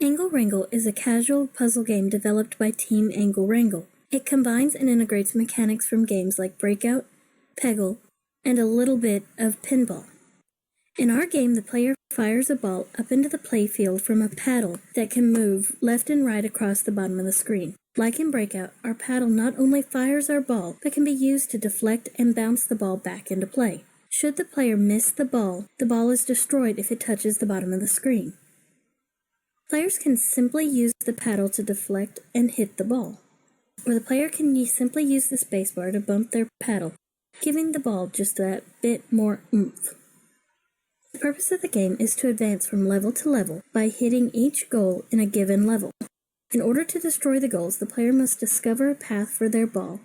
Wrangle is a casual puzzle game developed by Team Wrangle. It combines and integrates mechanics from games like Breakout, Peggle, and a little bit of pinball. In our game, the player fires a ball up into the playfield from a paddle that can move left and right across the bottom of the screen. Like in Breakout, our paddle not only fires our ball, but can be used to deflect and bounce the ball back into play. Should the player miss the ball is destroyed if it touches the bottom of the screen. Players can simply use the paddle to deflect and hit the ball, or the player can simply use the spacebar to bump their paddle, giving the ball just that bit more oomph. The purpose of the game is to advance from level to level by hitting each goal in a given level. In order to destroy the goals, the player must discover a path for their ball,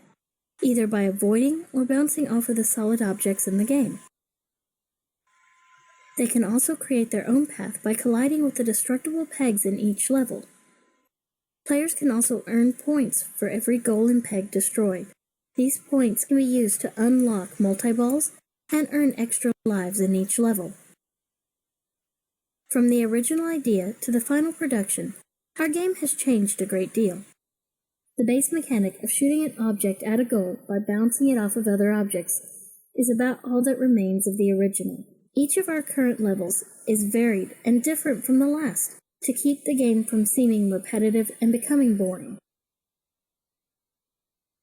either by avoiding or bouncing off of the solid objects in the game. They can also create their own path by colliding with the destructible pegs in each level. Players can also earn points for every goal and peg destroyed. These points can be used to unlock multi-balls and earn extra lives in each level. From the original idea to the final production, our game has changed a great deal. The base mechanic of shooting an object at a goal by bouncing it off of other objects is about all that remains of the original. Each of our current levels is varied and different from the last to keep the game from seeming repetitive and becoming boring.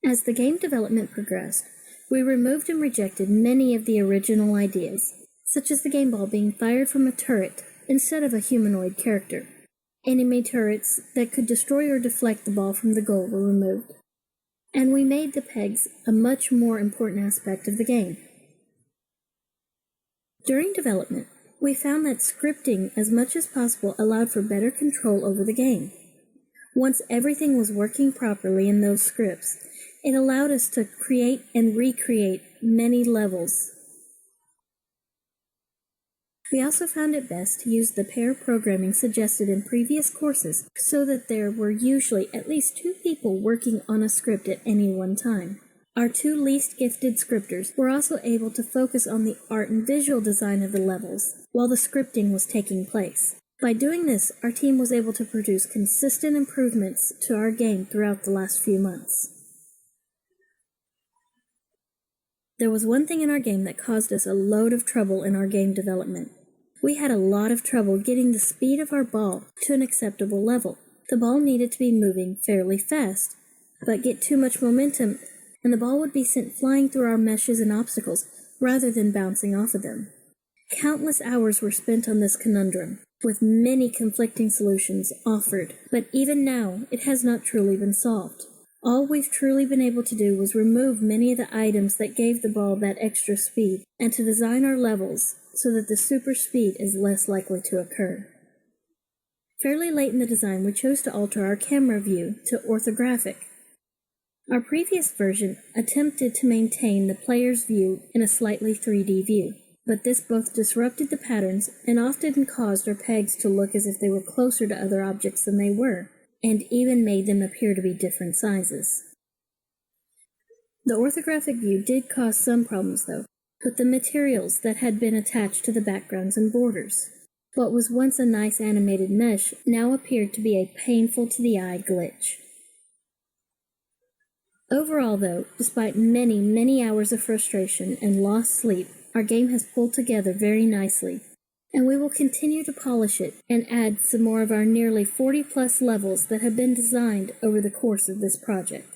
As the game development progressed, we removed and rejected many of the original ideas, such as the game ball being fired from a turret instead of a humanoid character. Enemy turrets that could destroy or deflect the ball from the goal were removed, and we made the pegs a much more important aspect of the game. During development, we found that scripting as much as possible allowed for better control over the game. Once everything was working properly in those scripts, it allowed us to create and recreate many levels. We also found it best to use the pair programming suggested in previous courses so that there were usually at least 2 people working on a script at any one time. Our 2 least gifted scripters were also able to focus on the art and visual design of the levels while the scripting was taking place. By doing this, our team was able to produce consistent improvements to our game throughout the last few months. There was one thing in our game that caused us a load of trouble in our game development. We had a lot of trouble getting the speed of our ball to an acceptable level. The ball needed to be moving fairly fast, but get too much momentum and the ball would be sent flying through our meshes and obstacles rather than bouncing off of them. Countless hours were spent on this conundrum, with many conflicting solutions offered, but even now it has not truly been solved. All we've truly been able to do was remove many of the items that gave the ball that extra speed, and to design our levels so that the super speed is less likely to occur. Fairly late in the design, we chose to alter our camera view to orthographic. Our previous version attempted to maintain the player's view in a slightly 3D view, but this both disrupted the patterns and often caused our pegs to look as if they were closer to other objects than they were, and even made them appear to be different sizes. The orthographic view did cause some problems though, with the materials that had been attached to the backgrounds and borders. What was once a nice animated mesh now appeared to be a painful to the eye glitch. Overall though, despite many hours of frustration and lost sleep, our game has pulled together very nicely, and we will continue to polish it and add some more of our nearly 40+ levels that have been designed over the course of this project.